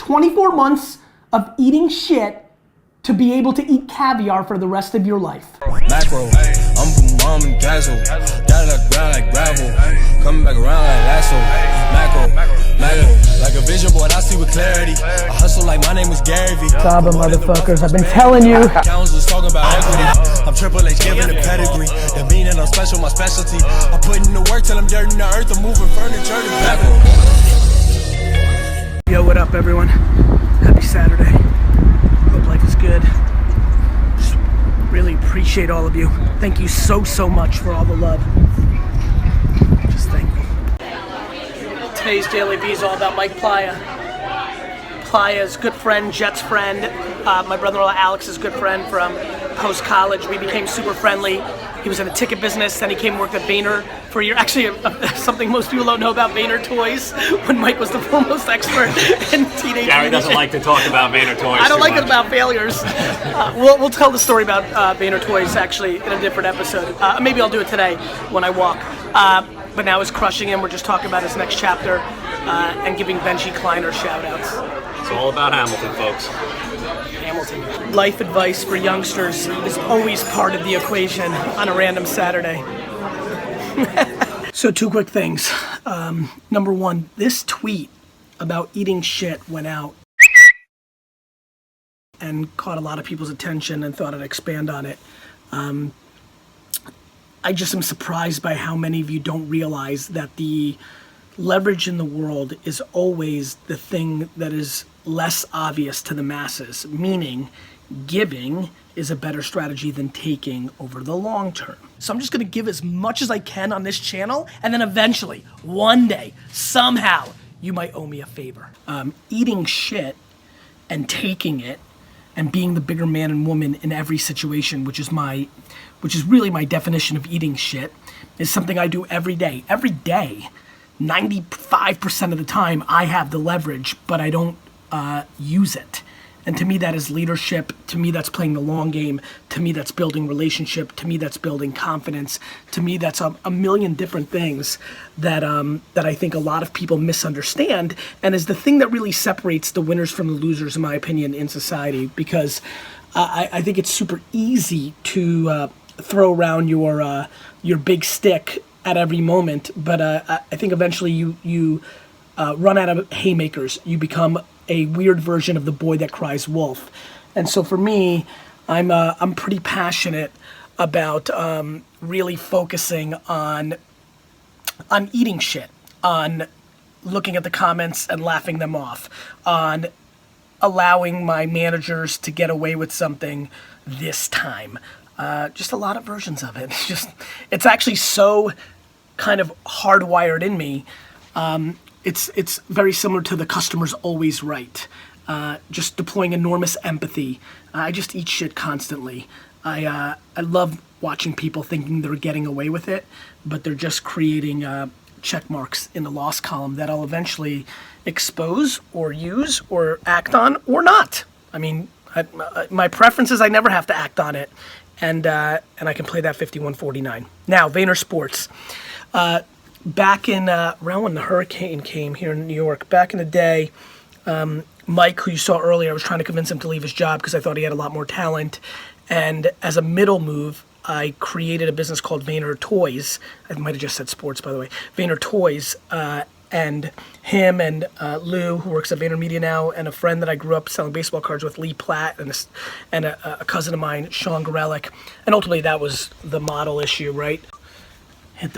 24 months of eating shit to be able to eat caviar for the rest of your life. Macro, I'm from mom and dazzle. Down the ground like gravel. Coming back around like lasso. Macro, like a vision board, I see with clarity. I hustle like my name is Garyvee. Alba, motherfuckers, I've been telling you. Council's talking about equity. I'm Triple H giving the pedigree. The meaning I'm special, my specialty. I put in the work till I'm dirt in the earth. I'm moving furniture to Bethel. Yo, what up, everyone? Happy Saturday. Hope life is good. Just really appreciate all of you. Thank you so much for all the love. Just thankful. Today's DailyVee is all about Mike Playa. Playa's good friend, Jet's friend. My brother-in-law Alex's good friend from post-college. We became super friendly. He was in the ticket business, then he came and worked at Vayner for a year. Actually, something most people don't know about Vayner Toys, when Mike was the foremost expert in teenage Gary doesn't like to talk about Vayner Toys. I don't like it about failures. We'll tell the story about Vayner Toys actually in a different episode. Maybe I'll do it today when I walk. But now he's crushing him. We're just talking about his next chapter and giving Benji Kleiner shout-outs. It's all about Hamilton, folks. Hamilton. Life advice for youngsters is always part of the equation on a random Saturday. So 2 quick things. Number 1, this tweet about eating shit went out and caught a lot of people's attention and thought I'd expand on it. I just am surprised by how many of you don't realize that the leverage in the world is always the thing that is less obvious to the masses, meaning giving is a better strategy than taking over the long term. So I'm just gonna give as much as I can on this channel, and then eventually, one day, somehow, you might owe me a favor. Eating shit and taking it and being the bigger man and woman in every situation, which is really my definition of eating shit, is something I do every day. Every day, 95% of the time, I have the leverage, but I don't use it. And to me, that is leadership. To me, that's playing the long game. To me, that's building relationship. To me, that's building confidence. To me, that's a million different things that I think a lot of people misunderstand, and is the thing that really separates the winners from the losers, in my opinion, in society. Because I think it's super easy to throw around your big stick at every moment, but I think eventually you run out of haymakers. You become a weird version of the boy that cries wolf. And so for me, I'm pretty passionate about really focusing on eating shit, on looking at the comments and laughing them off, on allowing my managers to get away with something this time. Just a lot of versions of it. It's actually so kind of hardwired in me. It's very similar to the customer's always right. Just deploying enormous empathy. I just eat shit constantly. I love watching people thinking they're getting away with it, but they're just creating check marks in the loss column that I'll eventually expose or use or act on or not. I mean, my preference is I never have to act on it, and I can play that 51-49. Now, Vayner Sports. Back in around when the hurricane came here in New York, back in the day, Mike, who you saw earlier, I was trying to convince him to leave his job because I thought he had a lot more talent. And as a middle move, I created a business called Vayner Toys. I might have just said sports, by the way. Vayner Toys, and him and Lou, who works at VaynerMedia now, and a friend that I grew up selling baseball cards with, Lee Platt, and a cousin of mine, Sean Gorelick. And ultimately, that was the model issue, right? Hit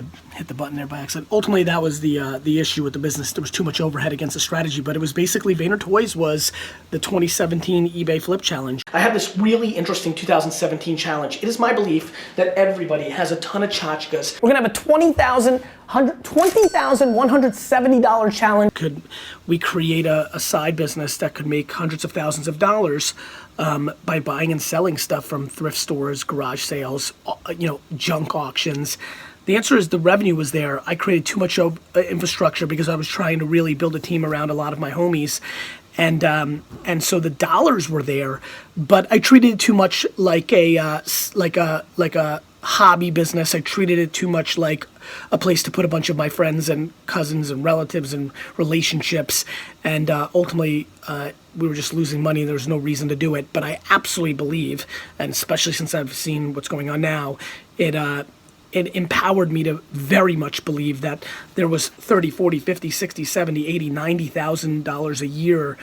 the button there by accident. Ultimately, that was the issue with the business. There was too much overhead against the strategy, but it was basically Vayner Toys was the 2017 eBay Flip Challenge. I have this really interesting 2017 challenge. It is my belief that everybody has a ton of tchotchkes. We're gonna have a $20,170 challenge. Could we create a side business that could make hundreds of thousands of dollars by buying and selling stuff from thrift stores, garage sales, junk auctions? The answer is the revenue was there. I created too much infrastructure because I was trying to really build a team around a lot of my homies. And so the dollars were there, but I treated it too much like a hobby business. I treated it too much like a place to put a bunch of my friends and cousins and relatives and relationships, and ultimately we were just losing money. There was no reason to do it. But I absolutely believe, and especially since I've seen what's going on now, it empowered me to very much believe that there was 30, 40, 50, 60, 70, 80, $90,000 a year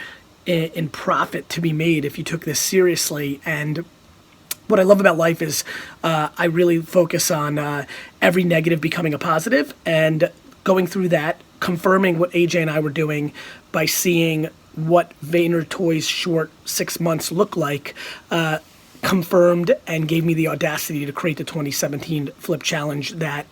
in profit to be made if you took this seriously. And what I love about life is I really focus on every negative becoming a positive, and going through that, confirming what AJ and I were doing by seeing what VaynerToy's short 6 months look like, confirmed and gave me the audacity to create the 2017 Flip Challenge that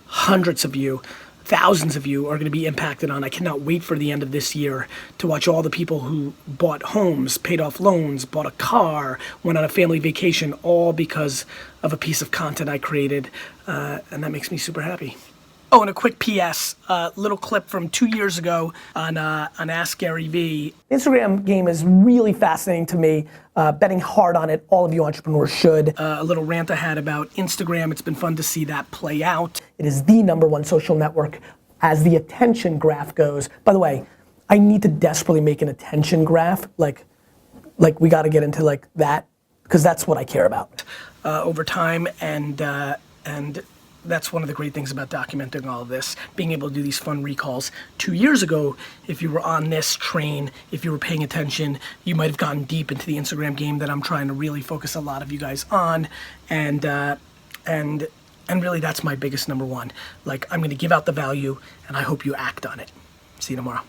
hundreds of you, thousands of you are going to be impacted on. I cannot wait for the end of this year to watch all the people who bought homes, paid off loans, bought a car, went on a family vacation, all because of a piece of content I created, and that makes me super happy. Oh, and a quick PS, little clip from 2 years ago on Ask Garyvee. The Instagram game is really fascinating to me. Betting hard on it, all of you entrepreneurs should. A little rant I had about Instagram. It's been fun to see that play out. It is the #1 social network as the attention graph goes. By the way, I need to desperately make an attention graph. Like we got to get into like that, because that's what I care about over time, and that's one of the great things about documenting all of this, being able to do these fun recalls. 2 years ago, if you were on this train, if you were paying attention, you might have gotten deep into the Instagram game that I'm trying to really focus a lot of you guys on, and really that's my biggest #1. Like, I'm gonna give out the value, and I hope you act on it. See you tomorrow.